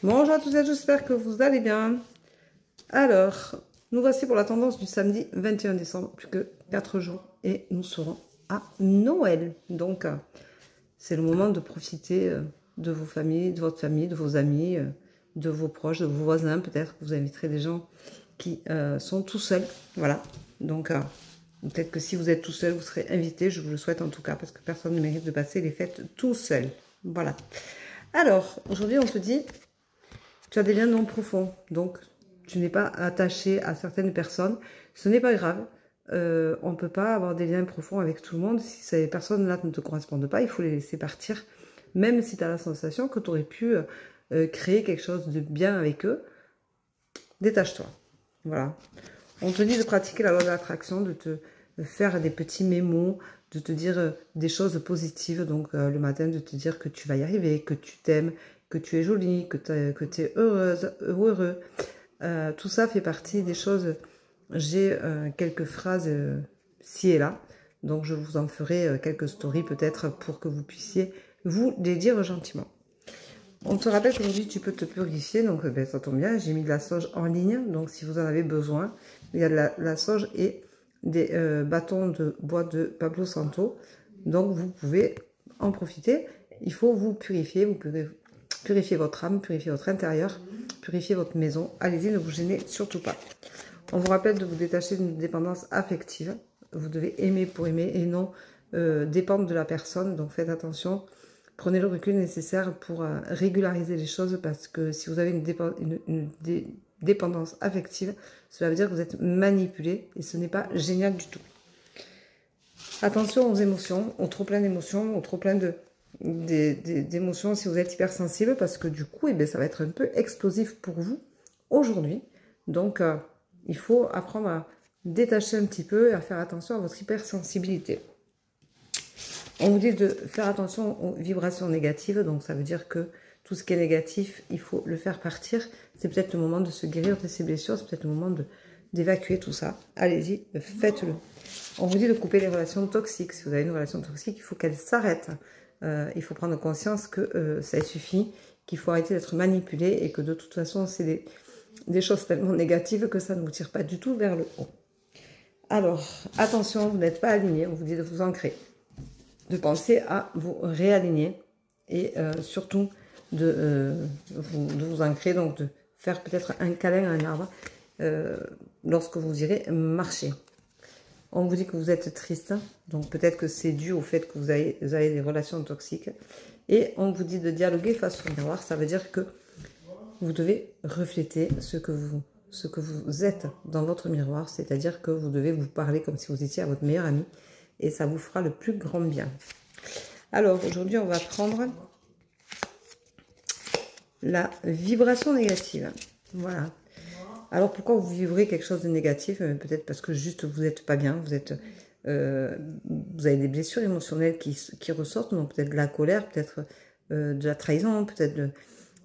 Bonjour à tous et à tous, j'espère que vous allez bien. Alors, nous voici pour la tendance du samedi 21 décembre, plus que 4 jours et nous serons à Noël. Donc, c'est le moment de profiter de vos familles, de votre famille, de vos amis, de vos proches, de vos voisins. Peut-être que vous inviterez des gens qui sont tout seuls. Voilà. Donc, peut-être que si vous êtes tout seul, vous serez invité. Je vous le souhaite en tout cas, parce que personne ne mérite de passer les fêtes tout seul. Voilà. Alors, aujourd'hui, on se dit, tu as des liens non profonds. Donc, tu n'es pas attaché à certaines personnes. Ce n'est pas grave. On ne peut pas avoir des liens profonds avec tout le monde. Si ces personnes-là ne te correspondent pas, il faut les laisser partir. Même si tu as la sensation que tu aurais pu créer quelque chose de bien avec eux, détache-toi. Voilà. On te dit de pratiquer la loi de l'attraction, de faire des petits mémos, de te dire des choses positives. Donc, le matin, de te dire que tu vas y arriver, que tu t'aimes, que tu es jolie, que tu es heureuse, heureux. Tout ça fait partie des choses. J'ai quelques phrases ci et là. Donc, je vous en ferai quelques stories peut-être pour que vous puissiez vous les dire gentiment. On te rappelle qu'aujourd'hui, tu peux te purifier. Donc, ben, ça tombe bien. J'ai mis de la sauge en ligne. Donc, si vous en avez besoin, il y a de la sauge et des bâtons de bois de Palo Santo. Donc, vous pouvez en profiter. Il faut vous purifier. Vous pouvez purifier votre âme, purifier votre intérieur, purifier votre maison. Allez-y, ne vous gênez surtout pas. On vous rappelle de vous détacher d'une dépendance affective. Vous devez aimer pour aimer et non dépendre de la personne. Donc, faites attention. Prenez le recul nécessaire pour régulariser les choses parce que si vous avez une dépendance affective, cela veut dire que vous êtes manipulé et ce n'est pas génial du tout. Attention aux émotions, au trop plein d'émotions, au trop plein d'émotions si vous êtes hypersensible parce que du coup, eh bien, ça va être un peu explosif pour vous aujourd'hui. Donc, il faut apprendre à détacher un petit peu et à faire attention à votre hypersensibilité. On vous dit de faire attention aux vibrations négatives, donc ça veut dire que tout ce qui est négatif, il faut le faire partir. C'est peut-être le moment de se guérir de ses blessures, c'est peut-être le moment d'évacuer tout ça. Allez-y, faites-le. On vous dit de couper les relations toxiques. Si vous avez une relation toxique, il faut qu'elle s'arrête. Il faut prendre conscience que ça suffit, qu'il faut arrêter d'être manipulé et que de toute façon, c'est des choses tellement négatives que ça ne vous tire pas du tout vers le haut. Alors, attention, vous n'êtes pas aligné, on vous dit de vous ancrer, de penser à vous réaligner et surtout de vous ancrer, donc de faire peut-être un câlin à un arbre lorsque vous irez marcher. On vous dit que vous êtes triste, donc peut-être que c'est dû au fait que vous avez des relations toxiques. Et on vous dit de dialoguer face au miroir, ça veut dire que vous devez refléter ce que vous êtes dans votre miroir, c'est-à-dire que vous devez vous parler comme si vous étiez à votre meilleur ami. Et ça vous fera le plus grand bien. Alors, aujourd'hui, on va prendre la vibration négative. Voilà. Alors, pourquoi vous vivrez quelque chose de négatif? Peut-être parce que juste vous n'êtes pas bien. Vous avez des blessures émotionnelles qui ressortent. Donc, peut-être de la colère, peut-être de la trahison, peut-être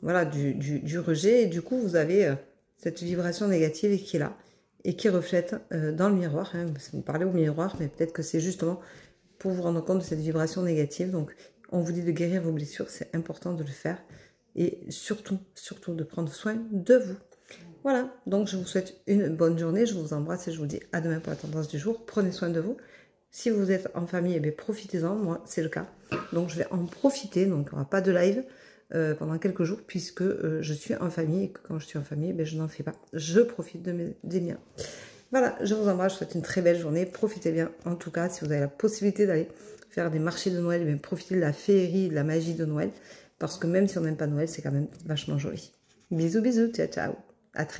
voilà, du rejet. Et du coup, vous avez cette vibration négative qui est là. Et qui reflète dans le miroir. Hein. Vous parlez au miroir, mais peut-être que c'est justement pour vous rendre compte de cette vibration négative. Donc, on vous dit de guérir vos blessures, c'est important de le faire. Et surtout, surtout de prendre soin de vous. Voilà, donc je vous souhaite une bonne journée, je vous embrasse et je vous dis à demain pour la tendance du jour. Prenez soin de vous. Si vous êtes en famille, eh bien, profitez-en, moi c'est le cas. Donc je vais en profiter, donc il n'y aura pas de live pendant quelques jours puisque je suis en famille et que quand je suis en famille, ben, je n'en fais pas. Je profite des miens. Voilà, je vous embrasse, je vous souhaite une très belle journée. Profitez bien, en tout cas, si vous avez la possibilité d'aller faire des marchés de Noël, bien, profitez de la féerie, de la magie de Noël. Parce que même si on n'aime pas Noël, c'est quand même vachement joli. Bisous, bisous, ciao, ciao. À très